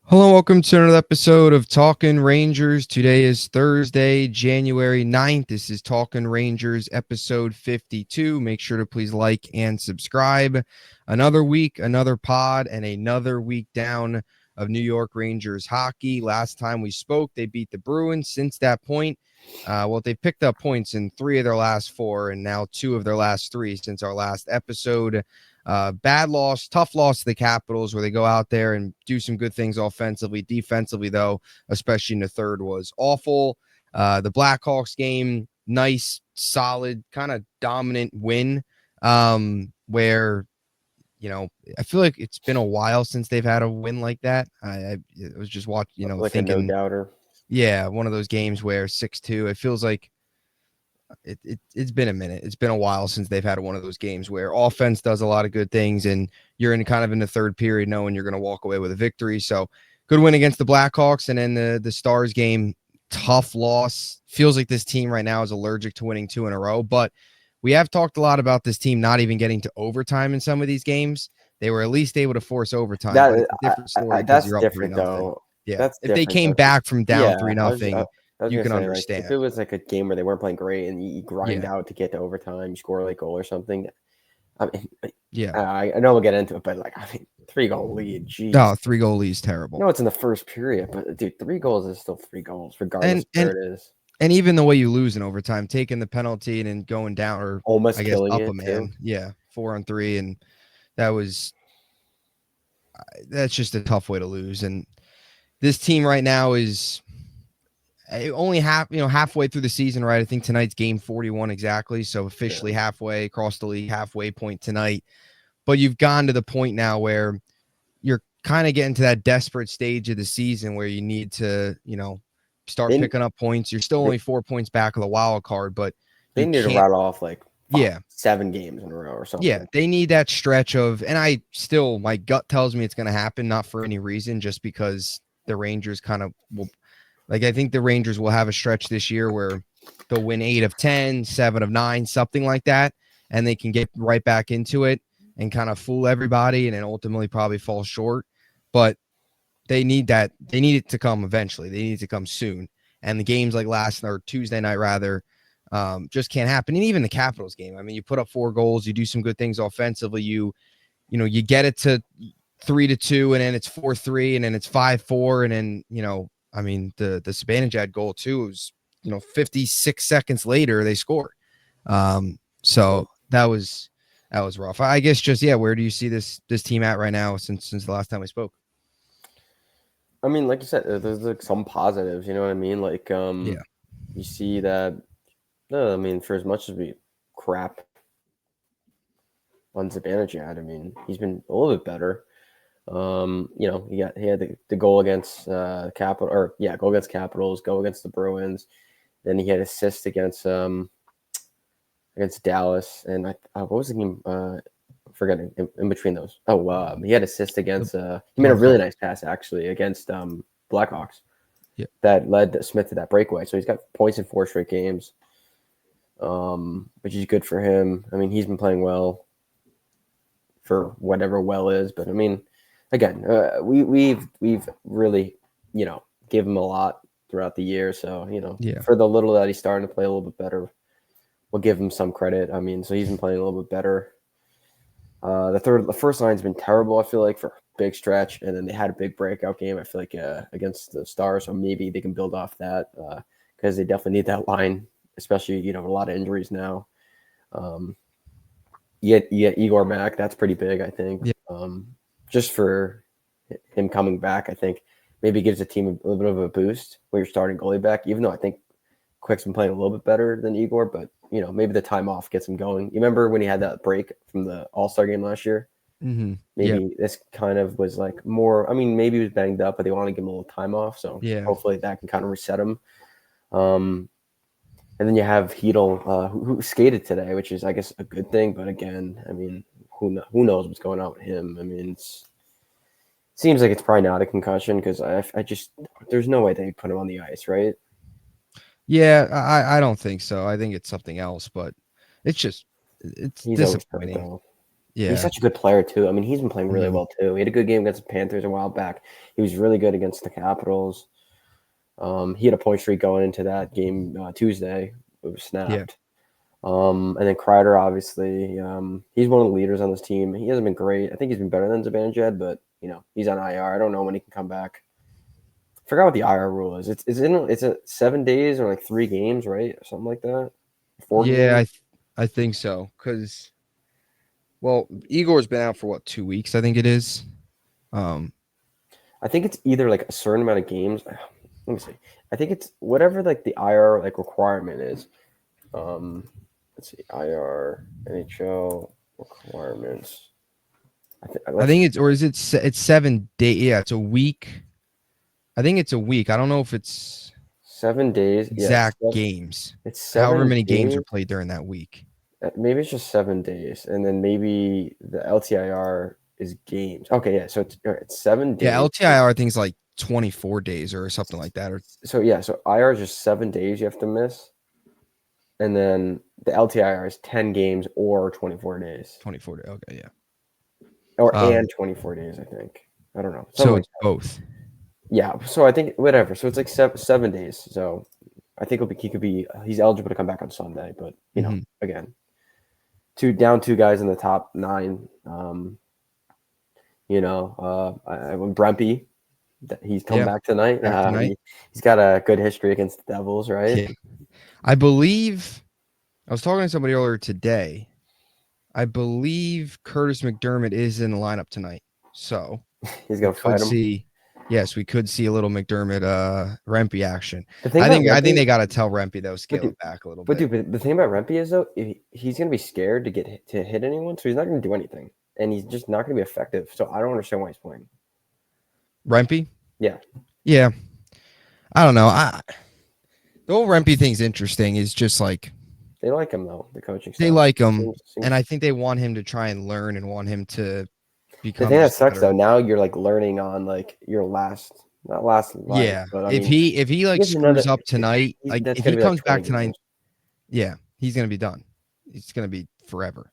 Hello, welcome to another episode of Talking Rangers. Today is Thursday, January 9th. This is Talking Rangers episode 52. Make sure to please like and subscribe. Another week, another pod, and another week down of New York Rangers hockey. Last time we spoke, they beat the Bruins. Since that point, they've picked up points in 3 of their last 4 and now 2 of their last 3 since our last episode. Bad loss, tough loss to the Capitals, where they go out there and do some good things offensively. Defensively, though, especially in the third, was awful. The Blackhawks game, nice, solid, kind of dominant win, where, I feel like it's been a while since they've had a win like that. I was just watching, Like thinking, a no-doubter. Yeah, one of those games where 6-2, it feels like it's been a minute. It's been a while since they've had one of those games where offense does a lot of good things and you're in the third period knowing you're going to walk away with a victory. So good win against the Blackhawks. And then the Stars game, tough loss. Feels like this team right now is allergic to winning 2 in a row, but we have talked a lot about this team not even getting to overtime in some of these games. They were at least able to force overtime. But it's a different story because you're up 3-0. Though. Yeah. That's if they came back from down 3-0, you can understand. If it was like a game where they weren't playing great and you grind out to get to overtime, you score a late goal or something. I mean, I know we'll get into it, but 3-goal lead. Geez. No, 3-goal lead is terrible. No, it's in the first period, but dude, 3 goals is still 3 goals, regardless of where it is. And even the way you lose in overtime, taking the penalty and then going down, or almost I guess killing up it, a man. too. Yeah, 4-on-3, and that's just a tough way to lose. And this team right now is only halfway through the season, right? I think tonight's game 41 exactly. So officially halfway across the league, halfway point tonight. But you've gone to the point now where you're kind of getting to that desperate stage of the season where you need to, start picking up points. You're still only 4 points back of the wild card, but they need to rattle off 7 games in a row or something. Yeah, they need that stretch of, and my gut tells me it's going to happen, not for any reason, just because the Rangers kind of will. I think the Rangers will have a stretch this year where they'll win 8 of 10, 7 of 9, something like that, and they can get right back into it and kind of fool everybody and then ultimately probably fall short. But they need that. They need it to come eventually. They need it to come soon. And the games like Tuesday night, rather, just can't happen. And even the Capitals game, I mean, you put up 4 goals, you do some good things offensively. You get it to 3-2, and then it's 4-3, and then it's 5-4, and then, I mean, the Zibanejad goal too was, 56 seconds later they scored. So that was rough. I guess where do you see this team at right now since the last time we spoke? I mean, like you said, there's some positives, you know what I mean? You see that, I mean, for as much as we crap on Zibanejad, I mean, he's been a little bit better. He had the goal against goal against Capitals, goal against the Bruins. Then he had assist against Dallas, and what was the game? Forgetting in between those. He had assist against. He made a really nice pass actually against Blackhawks. Yeah, that led Smith to that breakaway. So he's got points in 4 straight games, which is good for him. I mean, he's been playing well for whatever well is, but I mean. Again, we've really, give him a lot throughout the year. So, for the little that he's starting to play a little bit better, we'll give him some credit. I mean, so he's been playing a little bit better. The first line's been terrible, I feel like, for a big stretch. And then they had a big breakout game, I feel like, against the Stars. So maybe they can build off that because they definitely need that line, especially, a lot of injuries now. You get Igor back. That's pretty big, I think. Yeah. Just for him coming back, I think maybe gives the team a little bit of a boost when you're starting goalie back, even though I think Quick's been playing a little bit better than Igor, but, maybe the time off gets him going. You remember when he had that break from the All-Star game last year? Mm-hmm. Maybe this kind of was more, I mean, maybe he was banged up, but they want to give him a little time off, so hopefully that can kind of reset him. And then you have Hedl, who skated today, which is, I guess, a good thing, but again, I mean, who knows what's going on with him? I mean, it seems like it's probably not a concussion because I just there's no way they put him on the ice, right? Yeah, I don't think so. I think it's something else, but it's disappointing. He's Yeah. such a good player too. I mean, he's been playing really Mhm. well too. He had a good game against the Panthers a while back. He was really good against the Capitals. He had a point streak going into that game Tuesday. It was Yeah. snapped. And then Kreider, obviously, he's one of the leaders on this team. He hasn't been great. I think he's been better than Zibanejad, but he's on IR. I don't know when he can come back. I forgot what the IR rule is. It's a 7 days or like 3 games, right? Or something like that. 4 Yeah, games. I think so. Because Igor's been out for what, 2 weeks? I think it is. I think it's either like a certain amount of games. Let me see. I think it's whatever like the IR like requirement is. Let's see, IR NHL requirements. I think it's, or is it? It's 7 days. Yeah, it's a week. I think it's a week. I don't know if it's 7 days. Yeah, exact games. it's However 7 many games days. are played during that week. Maybe it's just 7 days, and then maybe the LTIR is games. Okay, yeah. So it's 7 Yeah, days. LTIR I think is like 24 days or something like that. Or So yeah, so IR is just 7 days you have to miss, and then the LTIR is 10 games or 24 days, 24 days. Okay, yeah. and 24 days. I think. I don't know. Something So like it's both. Yeah, so I think whatever. So it's like 7 days. So I think he's eligible to come back on Sunday. But Mhm. again, two guys in the top 9. Brempy, he's come Yeah, back tonight. back tonight. He's got a good history against the Devils, right? Yeah. I believe I was talking to somebody earlier today. I believe Curtis McDermott is in the lineup tonight. So He's we gonna could fight him. see, yes, we could see a little McDermott Rempe action. The thing I about think Rempe, they gotta tell Rempe though, but scale dude, it back a little but bit. dude, but the thing about Rempe is though, he's gonna be scared to hit anyone, so he's not gonna do anything, and he's just not gonna be effective. So I don't understand why he's playing. Rempe? Yeah, Yeah. I don't know. The whole Rempe thing's interesting. Is just like they like him though. The coaching they staff like him, seems. and I think they want him to try and learn and want him to The become thing that just sucks though, better. now you're like learning on like your not last life, Yeah. but I If mean, he like he's another. screws up tonight, like That's if gonna he be like comes 20 back tonight, games. yeah, he's gonna be done. It's gonna be forever.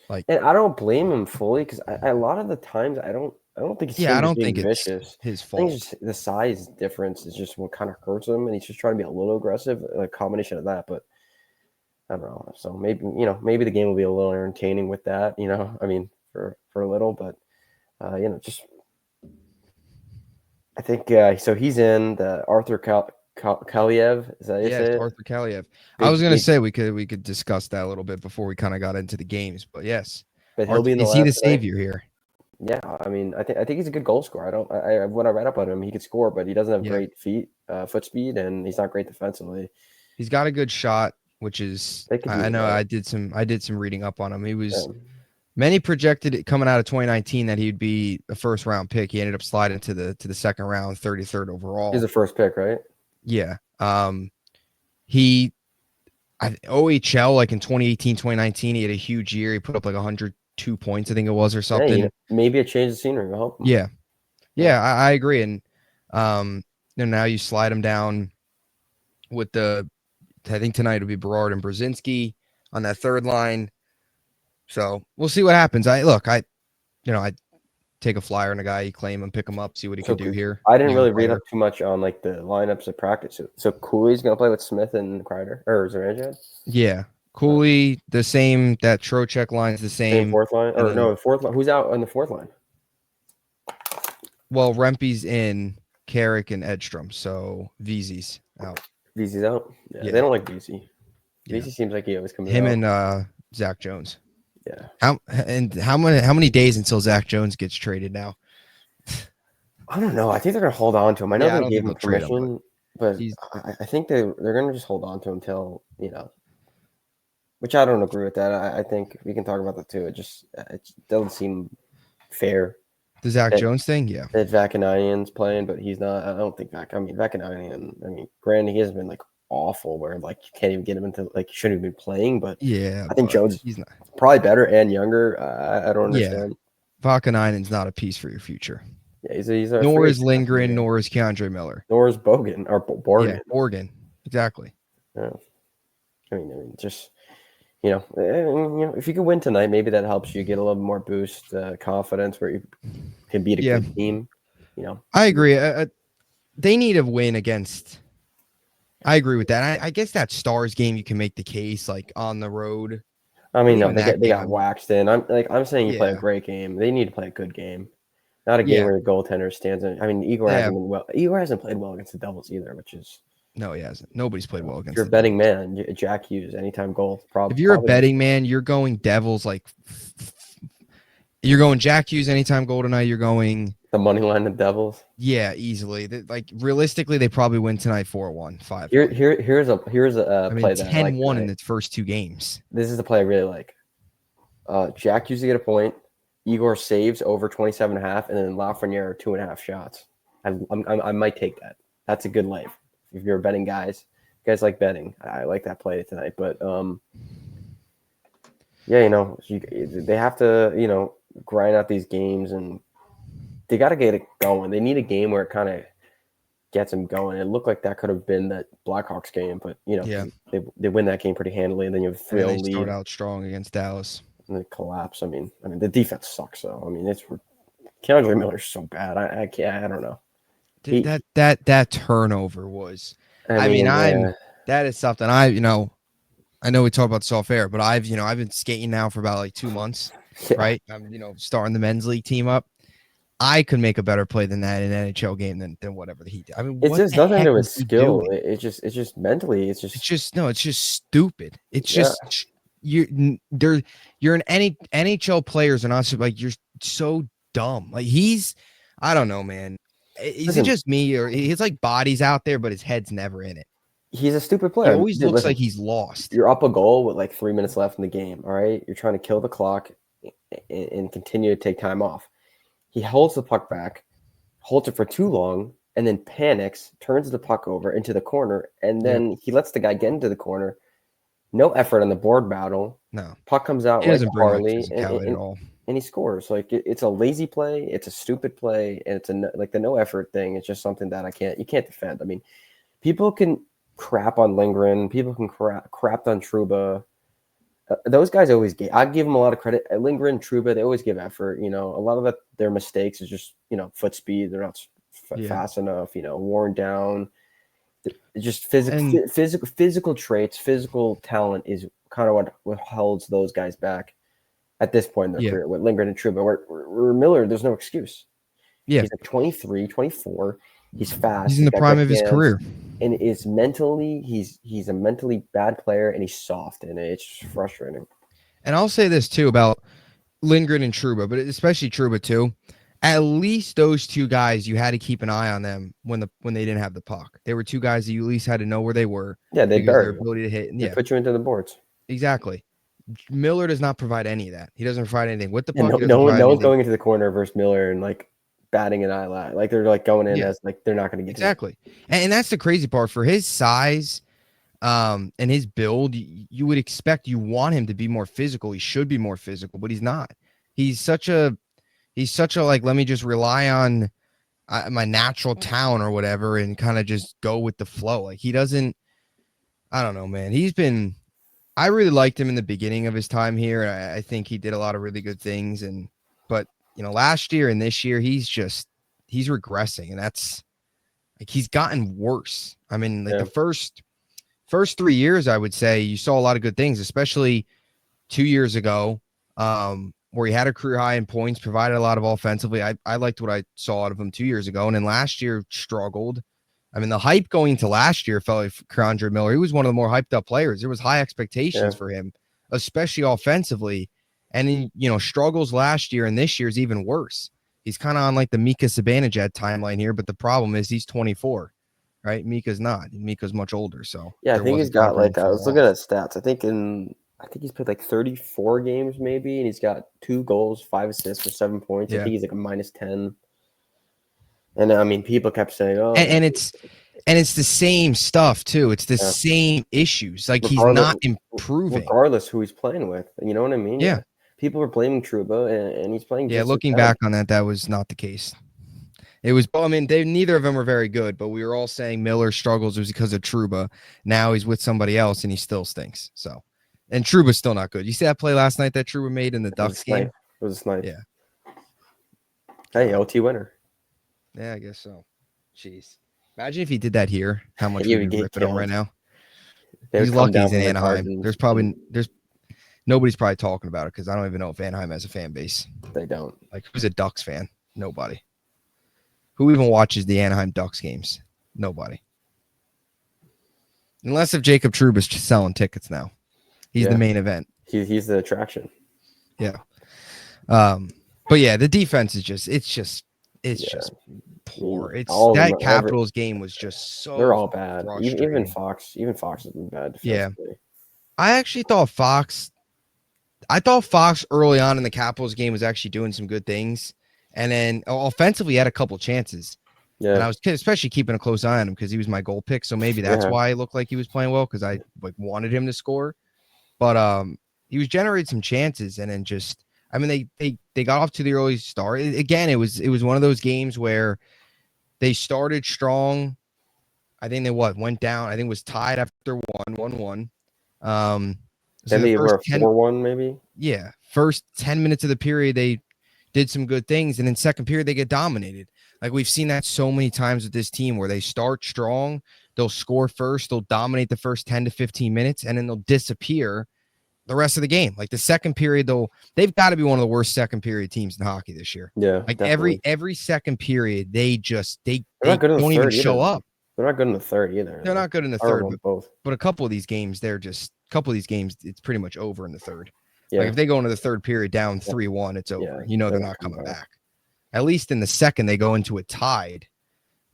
Like, And I don't blame him fully because a lot of the times I don't think it's yeah, I him just don't think being it's vicious. his I think it's fault. just the size difference is just what kind of hurts him, and he's just trying to be a little aggressive, like a combination of that. But I don't know. So maybe the game will be a little entertaining with that. I mean for a little, but just I think so. He's in the Arthur Kaliyev. Is that how you Yes, say it? Arthur Kaliyev. I was Big gonna big, say we could discuss that a little bit before we kind of got into the games, but yes, but he'll Arthur, be in the is he lineup the tonight. savior here? Yeah, I mean, I think he's a good goal scorer. When I read up on him, he could score, but he doesn't have Yeah, great foot speed, and he's not great defensively. he's got a good shot, which is They could I use know that. I did some reading up on him. He was Um, many projected it coming out of 2019 that he'd be a first round pick. He ended up sliding to the second round, 33rd he's overall. the first pick, right? Yeah. He OHL like in 2018, 2019, he had a huge year. He put up like 102 points, I think it was, or Yeah, something. maybe a change of scenery will help him. Yeah. Yeah. Yeah, I agree. And now you slide him down with I think tonight it'll be Berard and Brzezinski on that third line. So we'll see what happens. I take a flyer on a guy, you claim him, pick him up, see what he So could do here. I didn't Young really read up player. too much on like the lineups of practice. So Cooley's gonna play with Smith and Kreider or Zibanejad? Yeah. Cooley, the same. That Trocheck line's the Same same. fourth line, And or then, no, fourth line? Who's out on the fourth line? well, Rempe's in, Carrick and Edstrom. So VZ's out. VZ's out. Yeah, they Yeah. don't like VZ. Yeah. VZ seems like he always comes Him out. and Zach Jones. Yeah. How many days until Zach Jones gets traded now? I don't know. I think they're gonna hold on to him. I know Yeah, I they don't gave think him they'll trade him, but permission, but he's I think they're gonna just hold on to him until which I don't agree with that. I think we can talk about that too. It doesn't seem fair the Zach that Jones thing. Yeah. that Vakaninian's playing, but he's not. I don't think Vakaninian. I mean, granted, he hasn't been like awful where like you can't even get him into like he shouldn't have been playing, but Yeah, I think but Jones he's not. probably better and younger. I don't Yeah. understand. Vakaninen's not a piece for your future. Yeah, he's a Nor free is agent after the Lindgren, year. nor is Keandre Miller. Nor is Bogan or Yeah, Borgen. Oregon. Exactly. Yeah. I mean, just If you can win tonight, maybe that helps you get a little more boost, confidence where you can beat a Yeah, good team. I agree. They need a win against. I agree with that. I guess that Stars game you can make the case like on the road, I but mean, no, even that they game, got waxed in. I'm saying you play a yeah, great game. They need to play a good game, not a game yeah, where the goaltender stands in. I mean, Igor yeah. hasn't been well. Igor hasn't played well against the Devils either, which is No, he hasn't. Nobody's played well if against you're a the betting Devils. man, Jack Hughes anytime goal If you're a probably. betting man, you're going Devils like you're going Jack Hughes anytime goal tonight. You're going The money line of Devils. easily. Like realistically, they probably win tonight 4-1, 5-1. Here's a I mean play that I like 10-1 in tonight. the first two games. This is the play I really like. Jack Hughes to get a point. Igor saves over 27.5, and then Lafreniere 2.5 shots. I might take that. That's a good life. If you're betting guys like betting. I like that play tonight. But yeah, they have to grind out these games, and they got to get it going. They need a game where it kind of gets them going. It looked like that could have been that Blackhawks game, but Yeah, they win that game pretty handily, and then you have a and then 3-0 they start lead out strong against Dallas. and then collapse. I mean, the defense sucks though. I mean, it's Keandre Miller's so bad. I can't. I don't know. That turnover was. I mean, Yeah. that is something I know we talk about this off air, but I've been skating now for about like 2 months, Yeah. right? I'm starting the men's league team up. I could make a better play than that in an NHL game than whatever he did. I mean, It's what just the nothing to heck do with was he skill. doing? It's just mentally. It's It's just stupid. It's yeah. just you're an NHL players are not like you're so dumb. Like I don't know, man. Is it Listen, just me or he's like bodies out there, but his head's never in it? he's a stupid He player. always Dude, looks listen, like he's lost. you're up a goal with like 3 minutes left in the game. All right, you're trying to kill the clock and continue to take time off. He holds the puck back, holds it for too long, and then panics, turns the puck over into the corner, and Yeah. then he lets the guy get into the corner. No effort on the board battle. No, Puck comes out he right to doesn't bring like Harley, physicality at all. and he scores. Like it's a lazy play, it's a stupid play, and it's like the no effort thing. It's just something that you can't defend. I mean, people can crap on Lindgren, people can crap on Trouba. Those guys always I give them a lot of credit. Lindgren, Trouba, they always give effort. A lot of their mistakes is just foot speed. They're not fast enough. Worn down. It's just physical traits, physical talent is kind of what holds those guys back at this point in their career. With Lindgren and Trouba, where Miller, there's no excuse. Yeah, He's like 23, 24. He's fast. he's in the prime of his career, and is mentally he's a mentally bad player, and he's soft, and it's just frustrating. And I'll say this too about Lindgren and Trouba, but especially Trouba too. At least those two guys, you had to keep an eye on them when they didn't have the puck. They were two guys that you at least had to know where they were. Yeah, they because their bury you. ability to hit. They put you into the boards. Exactly. Miller does not provide any of that. He doesn't provide anything with the Yeah, puck. no one's going into the corner versus Miller and like batting an eyelash. Like they're like going in as like they're not going to get exactly. And that's the crazy part for his size. And his build, you would expect you want him to be more physical. He should be more physical, but he's not. He's such a like, let me just rely on my natural talent or whatever and kind of just go with the flow. Like he doesn't, I don't know, man. I really liked him in the beginning of his time here. I think he did a lot of really good things. But last year and this year, he's regressing, and that's like, he's gotten worse. I mean, like the first 3 years, I would say you saw a lot of good things, especially 2 years ago, where he had a career high in points, provided a lot of offensively. I liked what I saw out of him 2 years ago. And then last year struggled. I mean, the hype going into last year felt like Kaliyev Miller. He was one of the more hyped up players. There was high expectations for him, especially offensively. And he, struggles last year, and this year's even worse. He's kind of on like the Mika Zibanejad timeline here, but the problem is he's 24. Right, Mika's not. Mika's much older, so I think he's got like I was looking at stats. I think he's played like 34 games maybe, and he's got 2 goals, 5 assists for 7 points. I think he's like a -10. And I mean, people kept saying, "Oh," and it's the same stuff too. It's the same issues. Like he's not improving, regardless who he's playing with. You know what I mean? Yeah. People are blaming Trouba, and he's playing. Yeah, looking back on that was not the case. It was, I mean, neither of them were very good, but we were all saying Miller struggles was because of Trouba. Now he's with somebody else and he still stinks. So And Trouba's still not good. You see that play last night that Trouba made in the Ducks game? It was a snipe. Yeah. Hey, OT winner. Yeah, I guess so. Jeez. Imagine if he did that here, how much He we'd would be get ripping him killed. right now. They He's would come lucky he's down in from the cards Anaheim. and- There's nobody's probably talking about it because I don't even know if Anaheim has a fan base. They don't. Like, who's a Ducks fan? Nobody. Who even watches the Anaheim Ducks games? Nobody. Unless if Jacob Trouba's just selling tickets now. He's the main event. He's the attraction. Yeah. But yeah, the defense is just poor. It's that Capitals game was just so they're all bad. Even frustrating. Fox has been bad. Yeah. I actually thought Fox early on in the Capitals game was actually doing some good things. And then offensively, he had a couple chances. Yeah. And I was especially keeping a close eye on him because he was my goal pick. So maybe that's why it looked like he was playing well because I wanted him to score. But he was generating some chances and then just I mean they got off to the early start. Again, it was one of those games where they started strong. I think they went down. I think it was tied after 1-1. Then they were 4-1 maybe. Yeah, first 10 minutes of the period they did some good things, and then second period they get dominated. Like we've seen that so many times with this team where they start strong, they'll score first, they'll dominate the first 10 to 15 minutes, and then they'll disappear the rest of the game. Like the second period, they've got to be one of the worst second period teams in hockey this year. Yeah, like definitely. every second period, they don't even show up. They're not good in the third either. They're not good in the third, but a couple of these games, it's pretty much over in the third. Yeah. Like if they go into the third period down 3-1, it's over. Yeah, they're not coming back. At least in the second, they go into it tied.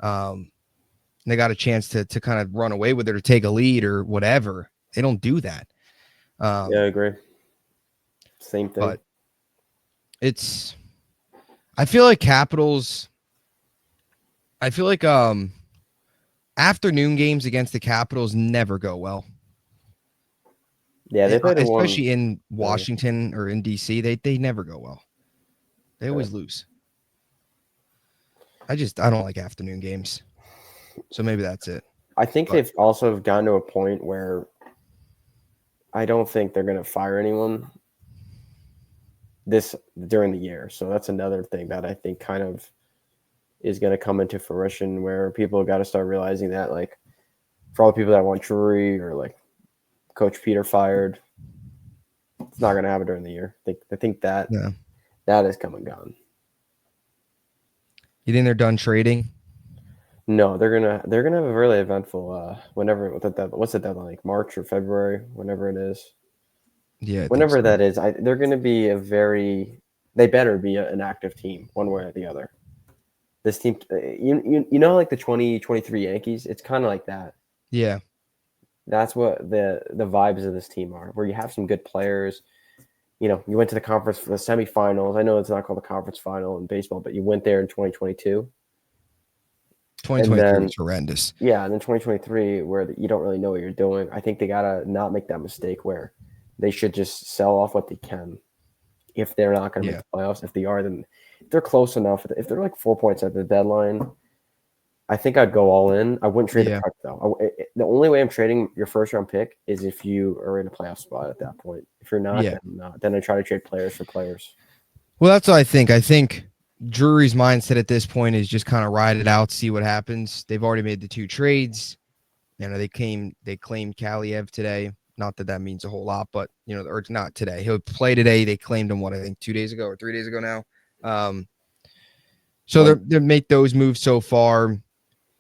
They got a chance to kind of run away with it or take a lead or whatever. They don't do that. I agree. Same thing. But I feel like Capitals. I feel like afternoon games against the Capitals never go well. Yeah, they play especially in Washington or in DC. They never go well. They always lose. I don't like afternoon games. So maybe that's it. I think they've also gotten to a point where I don't think they're going to fire anyone during the year. So that's another thing that I think kind of is going to come into fruition where people got to start realizing that, like, for all the people that want Drury or like Coach Peter fired, it's not going to happen during the year. I think that is come and gone. You think they're done trading? No, they're gonna have a really eventful what's the deadline, like March or February, whenever it is. Yeah, whenever that is, they're gonna be they better be an active team one way or the other. This team, you know, like the 2023 Yankees, it's kind of like that. Yeah, that's what the vibes of this team are, where you have some good players. You know, you went to the conference for the semifinals. I know it's not called the conference final in baseball, but you went there in 2022. 2023 is horrendous. Yeah, and then 2023, where you don't really know what you're doing. I think they gotta not make that mistake where they should just sell off what they can. If they're not going to make the playoffs, if they are, then if they're close enough. If they're like 4 points at the deadline, I think I'd go all in. I wouldn't trade the puck though. The only way I'm trading your first round pick is if you are in a playoff spot at that point. If you're not, then not. Then I try to trade players for players. Well, that's what I think. I think Drury's mindset at this point is just kind of ride it out, see what happens. They've already made the 2 trades. You know, they claimed Kaliyev today. Not that means a whole lot, but or not today. He'll play today. They claimed him 2 days ago or 3 days ago now. So they make those moves so far.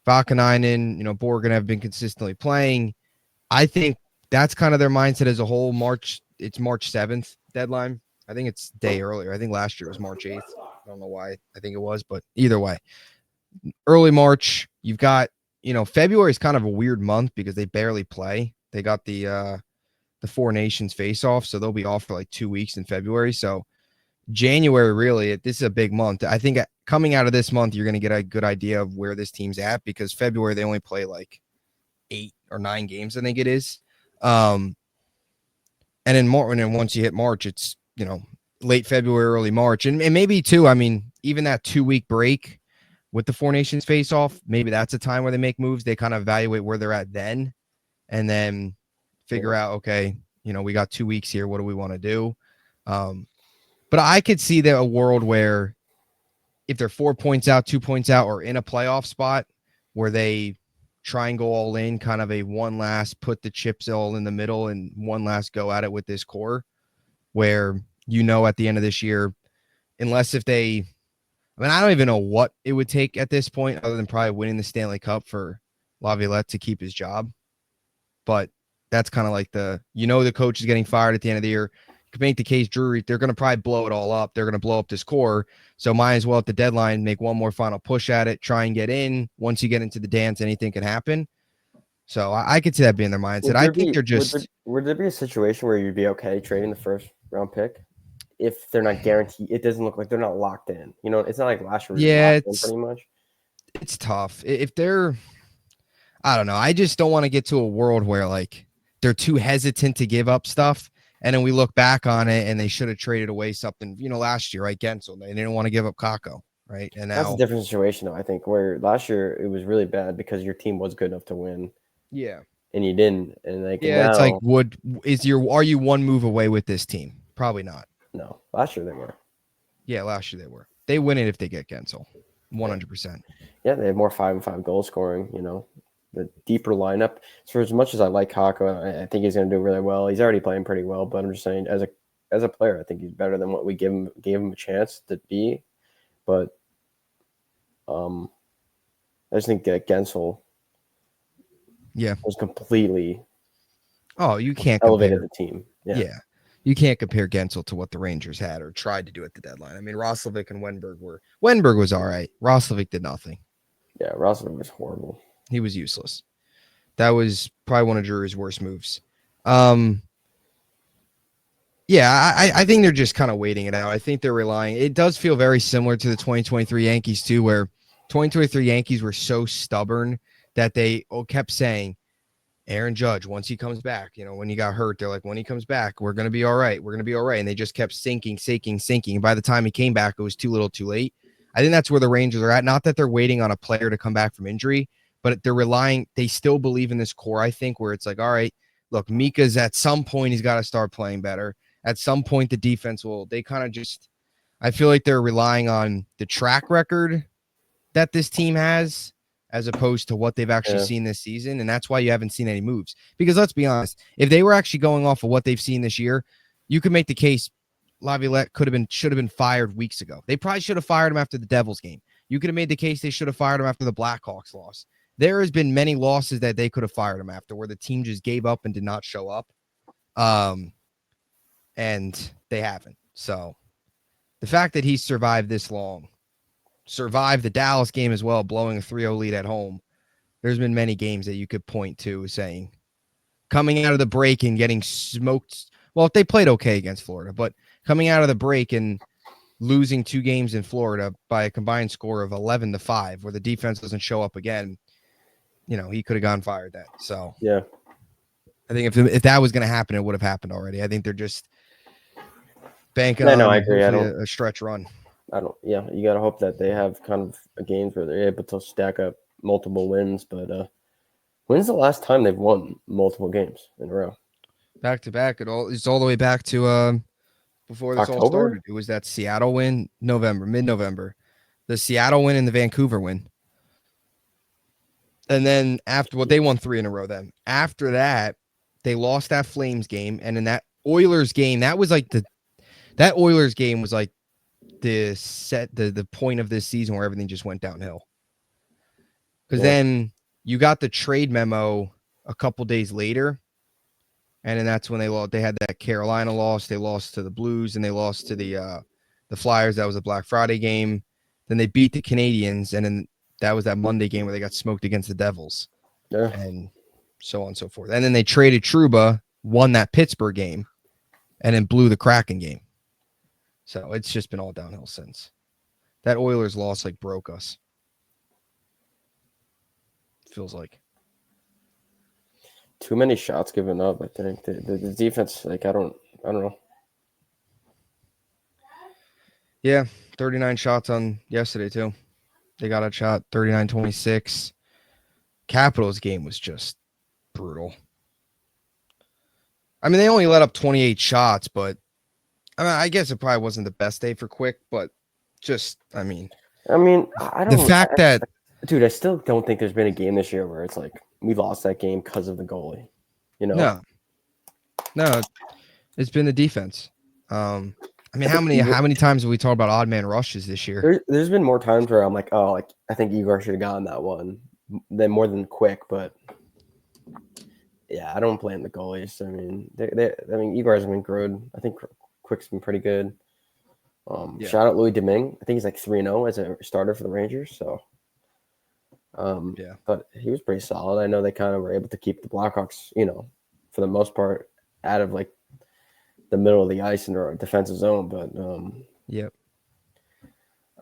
Vakanainen, Borgen have been consistently playing. I think that's kind of their mindset as a whole. It's March 7th deadline. I think it's a day earlier. I think last year was March 8th. I don't know why I think it was, but either way, early March. You've got, February is kind of a weird month because they barely play. They got the 4 Nations face-off, so they'll be off for like 2 weeks in February. So January, really, this is a big month. I think coming out of this month, you're going to get a good idea of where this team's at because February, they only play like 8 or 9 games, I think it is. And then once you hit March, it's, late February, early March. And maybe, too, I mean, even that 2-week break with the 4 Nations face-off, maybe that's a time where they make moves. They kind of evaluate where they're at then and then figure out, okay, we got 2 weeks here. What do we want to do? But I could see a world where if they're 4 points out, 2 points out, or in a playoff spot where they try and go all in, kind of a one last put the chips all in the middle and one last go at it with this core, where at the end of this year, unless if they, I don't even know what it would take at this point other than probably winning the Stanley Cup for Laviolette to keep his job. But that's kind of like the coach is getting fired at the end of the year. You could make the case, Drury, they're going to probably blow it all up. They're going to blow up this core. So might as well at the deadline make one more final push at it, try and get in. Once you get into the dance, anything can happen. So I could see that being their mindset. I think they're just. Would there be a situation where you'd be okay trading the first round pick if they're not guaranteed? It doesn't look like they're not locked in. It's not like last year. Yeah, it's pretty much. It's tough if they're. I don't know. I just don't want to get to a world where like they're too hesitant to give up stuff. And then we look back on it and they should have traded away something, last year, right? Gensel, they didn't want to give up Kako, right? And now that's a different situation, though, I think, where last year it was really bad because your team was good enough to win. Yeah. And you didn't. And now, it's like, are you one move away with this team? Probably not. No. Last year they were. Yeah, last year they were. They win it if they get Gensel. 100%. Yeah, they have more 5-and-5 goal scoring, the deeper lineup. So as much as I like Kako, I think he's going to do really well. He's already playing pretty well, but I'm just saying as a player, I think he's better than what we gave him a chance to be. But I just think that Gensel was completely you can't elevated the team. Yeah. You can't compare Gensel to what the Rangers had or tried to do at the deadline. I mean, Roslovic and Wenberg was all right. Roslovic did nothing. Yeah, Roslovic was horrible. He was useless. That was probably one of Drury's worst moves. Yeah, I think they're just kind of waiting it out. I think they're relying. It does feel very similar to the 2023 Yankees too, where 2023 Yankees were so stubborn that they kept saying, Aaron Judge, once he comes back, when he got hurt, they're like, when he comes back, we're going to be all right. We're going to be all right. And they just kept sinking. And by the time he came back, it was too little too late. I think that's where the Rangers are at. Not that they're waiting on a player to come back from injury, but they're relying. They still believe in this core, I think, where it's like, all right, look, Mika's at some point, he's got to start playing better. At some point, the defense they kind of just, I feel like they're relying on the track record that this team has as opposed to what they've actually seen this season. And that's why you haven't seen any moves. Because let's be honest, if they were actually going off of what they've seen this year, you could make the case Laviolette should have been fired weeks ago. They probably should have fired him after the Devils game. You could have made the case they should have fired him after the Blackhawks loss. There has been many losses that they could have fired him after where the team just gave up and did not show up. And they haven't. So the fact that he's survived this long, survived the Dallas game as well, blowing a 3-0 lead at home. There's been many games that you could point to saying coming out of the break and getting smoked. Well, they played okay against Florida, but coming out of the break and losing 2 games in Florida by a combined score of 11-5, where the defense doesn't show up again, he could have gone fired that. So yeah, I think if that was going to happen, it would have happened already. I think they're just banking on I agree. a stretch run. You got to hope that they have kind of a games where they're able to stack up multiple wins. But when's the last time they've won multiple games in a row? Back to back. It's all the way back to before this all started. It was that Seattle win, mid-November. The Seattle win and the Vancouver win. And then after they won 3 in a row then. After that, they lost that Flames game. And in that Oilers game, that Oilers game was like the point of this season where everything just went downhill. Because then you got the trade memo a couple days later, and then that's when they had that Carolina loss. They lost to the Blues and they lost to the Flyers. That was a Black Friday game. Then they beat the Canadiens, and then that was that Monday game where they got smoked against the Devils, and so on and so forth. And then they traded Trouba, won that Pittsburgh game, and then blew the Kraken game. So it's just been all downhill since. That Oilers loss broke us. Feels like too many shots given up. I think the defense, I don't know. Yeah, 39 shots on yesterday too. They got a shot 39-26. Capitals game was just brutal. I mean, they only let up 28 shots, but I mean, I guess it probably wasn't the best day for Quick, but just, I mean, I the don't, fact that dude. I still don't think there's been a game this year where it's like we lost that game because of the goalie. You know, no, it's been the defense. I mean, I think how many times have we talked about odd man rushes this year? there's been more times where I'm like, oh, like I think Igor should have gotten that one, than more than Quick, but yeah, I don't blame the goalies. I mean, I mean, Igor hasn't been good. I think Quick's been pretty good. Yeah. Shout out Louis Domingue. I think he's like 3-0 as a starter for the Rangers. So, Yeah. but he was pretty solid. I know they kind of were able to keep the Blackhawks, for the most part, out of like the middle of the ice in their defensive zone. But Yep.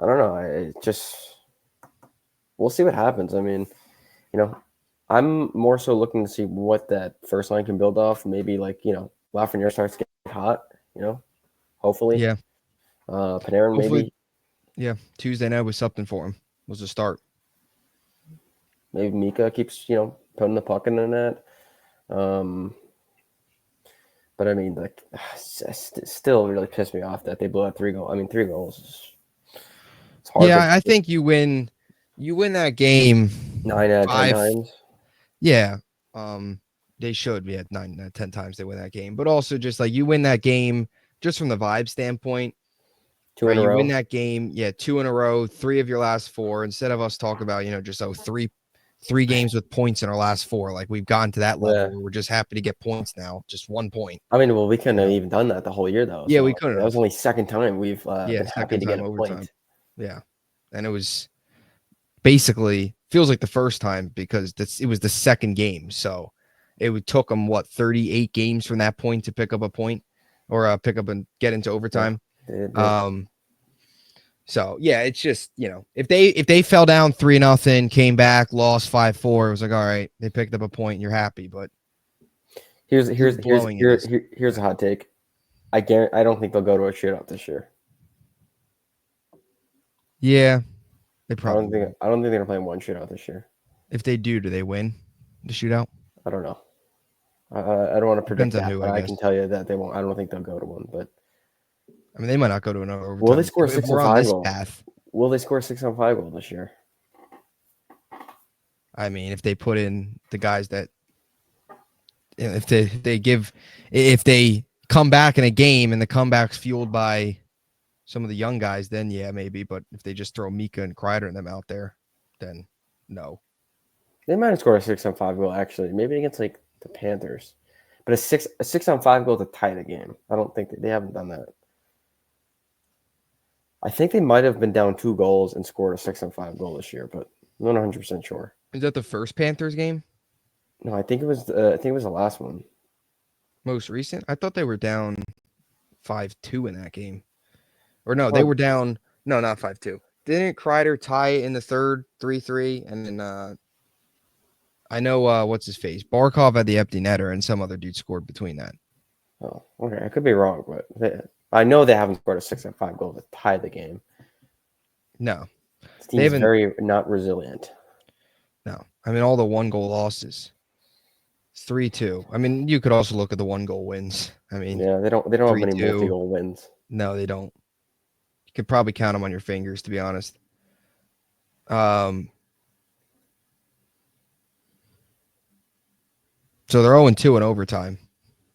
I don't know. We'll see what happens. I mean, I'm more so looking to see what that first line can build off. Maybe like, Lafreniere starts getting hot, hopefully. Yeah. Panarin Hopefully, maybe. yeah. Tuesday night was something for him. Was a start. Maybe Mika keeps, putting the puck in the net. But I mean, like, it still really pissed me off that they blew out 3 goals. I mean, 3 goals. It's hard. Yeah, I think you win that game 9 out of 10 5. times. Yeah. They should be at 9 out of 10 times they win that game. But also just like you win that game just from the vibe standpoint. 2 in a You row. win that game, 2 in a row, 3 of your last 4. Instead of us talk about, just three games with points in our last 4. Like we've gotten to that level where we're just happy to get points now, just 1 point. I mean, well, we couldn't have even done that the whole year, though. Yeah, So we couldn't that was have. only second time we've been happy Second to get time a overtime. point. Yeah. And it was basically feels like the first time because it was the second game. So it took them 38 games from that point to pick up a point or pick up and get into overtime. Yeah. So yeah, it's just, if they fell down 3-0, came back, lost 5-4, it was like, all right, they picked up a point, you're happy, but here's a hot take. I don't think they'll go to a shootout this year. Yeah, they probably I don't think they're playing one shootout this year. If they do they win the shootout? I don't know. I don't want to predict that, but I can tell you that they won't. I don't think they'll go to one, but I mean, they might not go to another overtime. Will they score 6 on 5 goal? Path. Will they score 6 on 5 goal this year? I mean, if they put in the guys that, if they come back in a game and the comeback's fueled by some of the young guys, then yeah, maybe. But if they just throw Mika and Kreider and them out there, then no. They might have scored a 6 on 5 goal actually, maybe against like the Panthers, but a 6 on 5 goal to tie the game. I don't think they haven't done that. I think they might have been down 2 goals and scored a 6 on 5 goal this year, but I'm not 100% sure. Is that the first Panthers game? No, I think it was the last one. Most recent? I thought they were down 5-2 in that game. Or no, they were down. No, not 5-2. Didn't Kreider tie in the third 3-3? And then I know what's his face? Barkov had the empty netter and some other dude scored between that. Oh, okay. I could be wrong, but I know they haven't scored a 6 on 5 goal to tie the game. No. This team's very not resilient. No. I mean, all the 1-goal losses. 3-2. I mean, you could also look at the 1-goal wins. I mean, yeah, they don't have many multi-goal wins. No, they don't. You could probably count them on your fingers, to be honest. So they're 0-2 in overtime.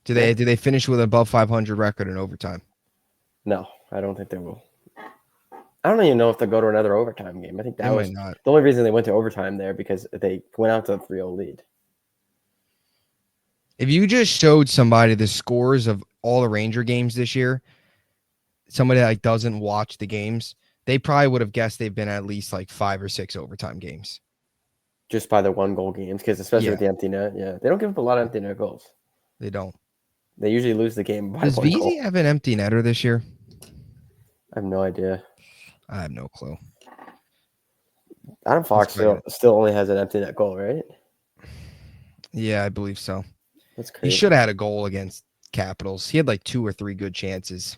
Do they finish with an above 500 record in overtime? No, I don't think they will. I don't even know if they'll go to another overtime game. I think that was not. The only reason they went to overtime there because they went out to a 3-0 lead. If you just showed somebody the scores of all the Ranger games this year, somebody that doesn't watch the games, they probably would have guessed they've been at least like 5 or 6 overtime games. Just by the 1-goal games, because especially with the empty net, they don't give up a lot of empty net goals. They don't. They usually lose the game by Does 1 goal. Vesey have an empty netter this year? I have no idea. I have no clue. Adam Fox still only has an empty net goal, right? Yeah, I believe so. That's crazy. He should have had a goal against Capitals. He had like 2 or 3 good chances.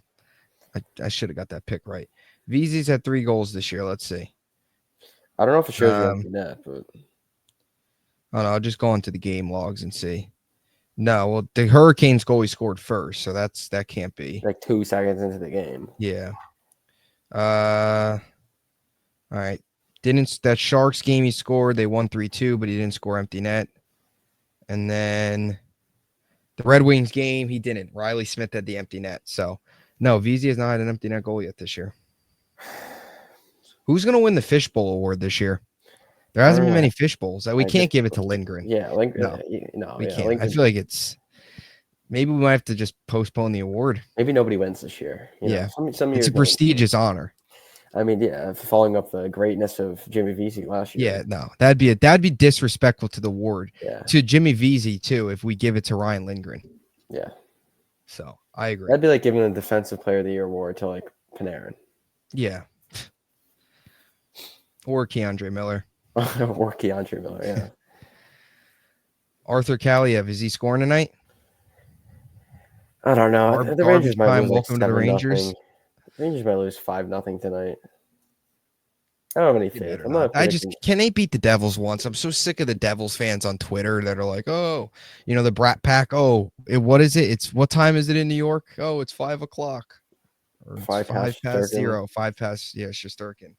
I should have got that pick right. Vesey's had 3 goals this year. Let's see. I don't know if it shows the empty net, but oh no, I'll just go into the game logs and see. No, well, the Hurricanes goalie scored first, so that can't be. Like 2 seconds into the game. Yeah. All right. Didn't that Sharks game he scored? They won 3-2, but he didn't score empty net. And then the Red Wings game, he didn't. Riley Smith had the empty net. So no, VZ has not had an empty net goal yet this year. Who's gonna win the Fishbowl Award this year? There hasn't been many fish bowls. We can't give it to Lindgren. Yeah, No, we can't. I feel like it's maybe we might have to just postpone the award. Maybe nobody wins this year. Yeah, some years it's a prestigious honor. I mean, yeah, following up the greatness of Jimmy Vesey last year. Yeah, no, that'd be disrespectful to the award. Yeah, to Jimmy Vesey too if we give it to Ryan Lindgren. Yeah, so I agree. That'd be like giving a Defensive Player of the Year award to like Panarin. Yeah, or Keandre Miller. Or Keandre Miller, yeah. Arthur Kaliyev, is he scoring tonight? I don't know. The Rangers might lose welcome to the Rangers. The Rangers might lose 5-0 tonight. I don't have any faith. I'm not. Can they beat the Devils once? I'm so sick of the Devils fans on Twitter that are like, oh, the Brat Pack. Oh, what is it? What time is it in New York? Oh, it's 5 o'clock. Or 5 past 0. 5 past, Shesterkin.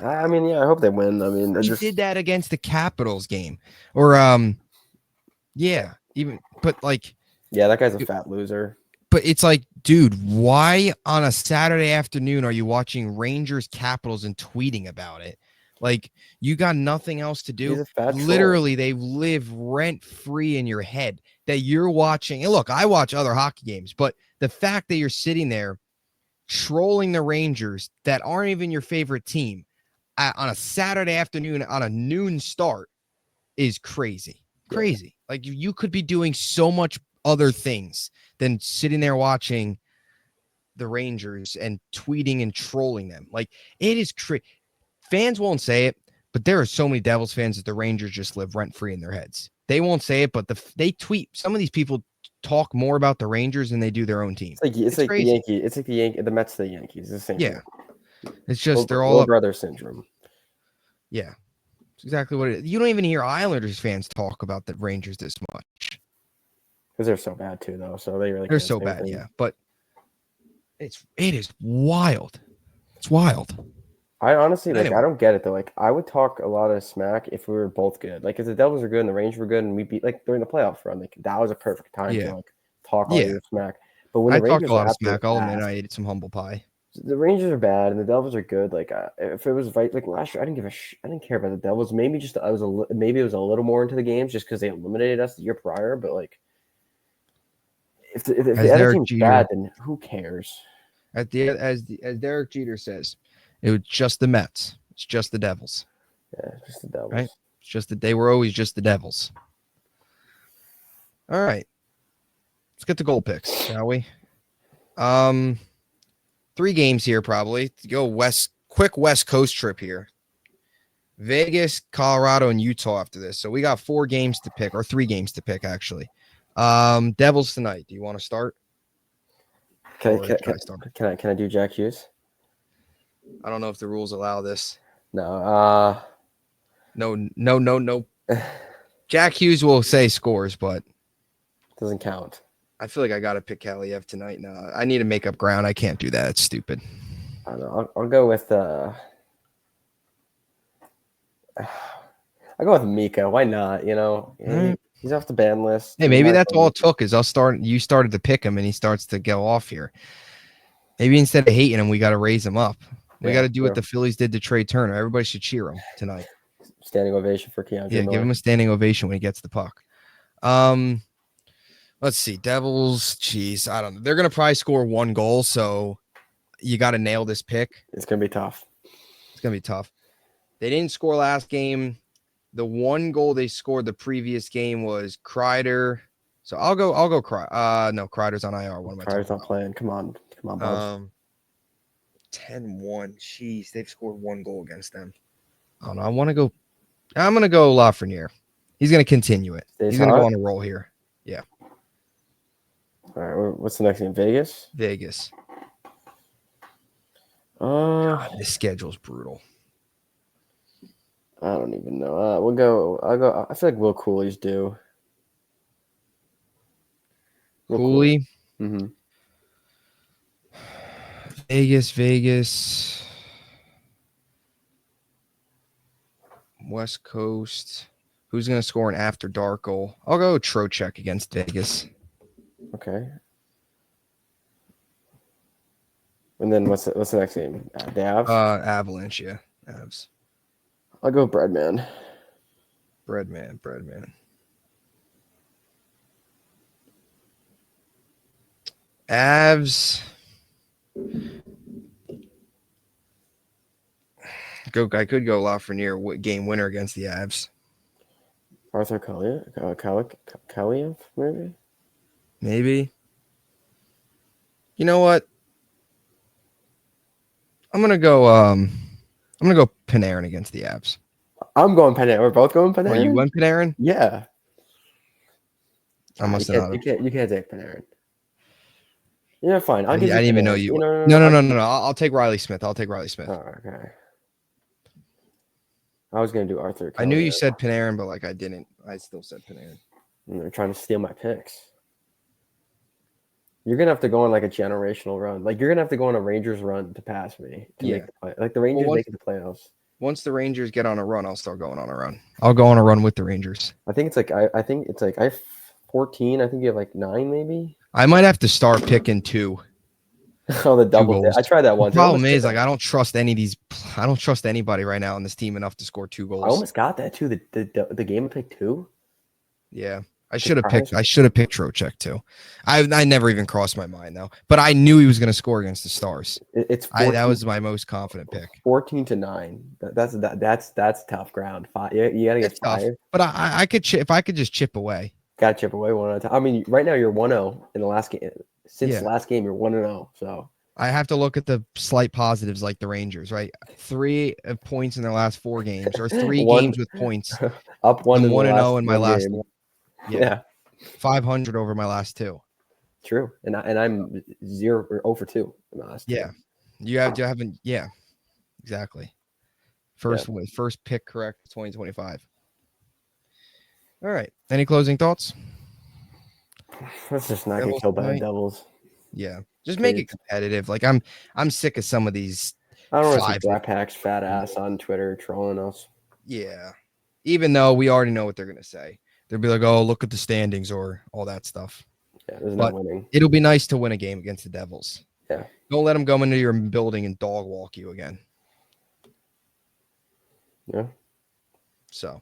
I mean, yeah, I hope they win. I mean, he did that against the Capitals game, or yeah, but like, yeah, that guy's a fat loser. But it's like, dude, why on a Saturday afternoon are you watching Rangers Capitals and tweeting about it? Like, you got nothing else to do. Literally, they live rent free in your head that you're watching. And look, I watch other hockey games, but the fact that you're sitting there trolling the Rangers that aren't even your favorite team on a Saturday afternoon on a noon start is crazy. Crazy. Yeah. Like, you could be doing so much other things than sitting there watching the Rangers and tweeting and trolling them. Like, it is crazy. Fans won't say it, but there are so many Devils fans that the Rangers just live rent free in their heads. They won't say it, but they tweet. Some of these people talk more about the Rangers than they do their own team. It's like the Yankees. It's like the Mets to the Yankees. It's the same thing. It's just they're all brother syndrome. Yeah. It's exactly what it is. You don't even hear Islanders fans talk about the Rangers this much. Because they're so bad too, though. So they're so bad, yeah. But it is wild. It's wild. I honestly I don't get it though. Like, I would talk a lot of smack if we were both good. Like, if the Devils are good and the Rangers were good and we beat, like, during the playoff run, like, that was a perfect time to like talk all your smack. But when the Rangers talk a lot of smack, I'll admit I ate some humble pie. The Rangers are bad and the Devils are good. Like, if it was like last year, I didn't care about the Devils. Maybe just it was a little more into the games just because they eliminated us the year prior. But like, if the other team's bad, then who cares? As Derek Jeter says, it was just the Mets. It's just the Devils. Yeah, just the Devils. Right? It's just that they were always just the Devils. All right. Let's get the goal picks, shall we? 3 games here probably. To go quick West Coast trip here. Vegas, Colorado, and Utah after this. So we got 4 games to pick, or 3 games to pick, actually. Devils tonight. Do you want to start? Can I do Jack Hughes? I don't know if the rules allow this. No. No. Jack Hughes will say scores, but doesn't count. I feel like I got to pick Kaliyev tonight. No, I need to make up ground. I can't do that. It's stupid. I don't know. I'll go with I'll go with Mika. Why not? He's off the ban list. Hey, maybe that's all it took is you started to pick him and he starts to go off here. Maybe instead of hating him, we got to raise him up. We got to do what the Phillies did to Trey Turner. Everybody should cheer him tonight. Standing ovation for Keandre Miller. Give him a standing ovation when he gets the puck. Let's see. Devils, geez, I don't know. They're going to probably score 1 goal, so you got to nail this pick. It's going to be tough. They didn't score last game. The 1 goal they scored the previous game was Kreider. So I'll go no, Kreider's on IR. Kreider's not playing. Come on, Bubbs. 10-1. Jeez, they've scored 1 goal against them. I don't know. I'm going to go Lafreniere. He's going to continue it. He's going to go on a roll here. Yeah. All right. What's the next game? Vegas. God, this schedule's brutal. I don't even know. I'll go. I feel like Will Cooley's due. Cooley. Mm-hmm. Vegas. West Coast. Who's going to score an after dark goal? I'll go Trocheck against Vegas. Okay. And then what's the next game? The Avs? Avalanche, yeah. Avs. I'll go Breadman. Breadman. Avs. I could go Lafreniere game winner against the Avs. Arthur Kaliyev, maybe? Maybe. You know what? I'm gonna go Panarin against the Avs. I'm going Panarin. We're both going Panarin. Oh, you went Panarin? Yeah. I must not. You can't take Panarin. Yeah, fine. I didn't even know you. No. I'll take Riley Smith. Oh, okay. I was gonna do Arthur. I knew you said Panarin, but I didn't. I still said Panarin. And they're trying to steal my picks. You're gonna have to go on a generational run. You're gonna have to go on a Rangers run to pass me. Make the play. The Rangers making the playoffs. Once the Rangers get on a run, I'll start going on a run. I'll go on a run with the Rangers. I think it's I think it's I have 14. I think you have 9 maybe. I might have to start picking 2. Oh, the double. I tried that once. The problem is I don't trust any of these. I don't trust anybody right now on this team enough to score 2 goals. I almost got that too. The game I picked 2. Yeah. I should have picked Trocheck too. I never even crossed my mind though. But I knew he was going to score against the Stars. That was my most confident pick. 14-9. That's tough ground. 5. You got to get 5. Tough. But I could if I could just chip away. Got to chip away one at a time. I mean, right now you're 1-0 in the last game. Since the last game, you're 1-0. So I have to look at the slight positives like the Rangers, right? 3 points in their last 4 games, or 3 games with points. Up 1 and 1-0 in my last. Yeah. 500 over my last 2. True. And I'm 0 or 0 for 2 in my last 2. Yeah. You haven't. Yeah. Exactly. First pick correct 2025. All right. Any closing thoughts? Let's just not get killed by the Devils. Yeah. Just make it competitive. I'm sick of some of these. I don't want to see Black Pack's fat ass on Twitter trolling us. Yeah. Even though we already know what they're going to say. They'll be like, oh, look at the standings or all that stuff. Yeah, there's no winning. It'll be nice to win a game against the Devils. Yeah. Don't let them go into your building and dog walk you again. Yeah. So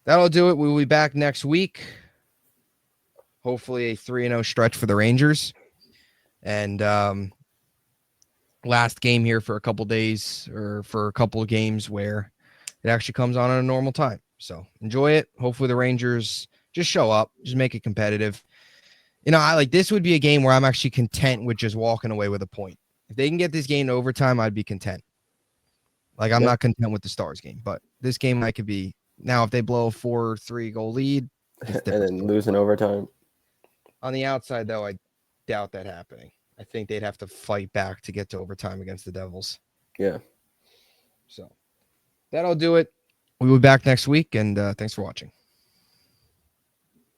that'll do it. We'll be back next week. Hopefully a 3-0 stretch for the Rangers. And last game here for a couple days or for a couple of games where it actually comes on at a normal time. So enjoy it. Hopefully the Rangers just show up, just make it competitive. This would be a game where I'm actually content with just walking away with a point. If they can get this game to overtime, I'd be content. I'm not content with the Stars game, but this game I could be. Now, if they blow a 4-3 goal lead, and then lose in overtime. On the outside, though, I doubt that happening. I think they'd have to fight back to get to overtime against the Devils. Yeah. So that'll do it. We'll be back next week, and thanks for watching.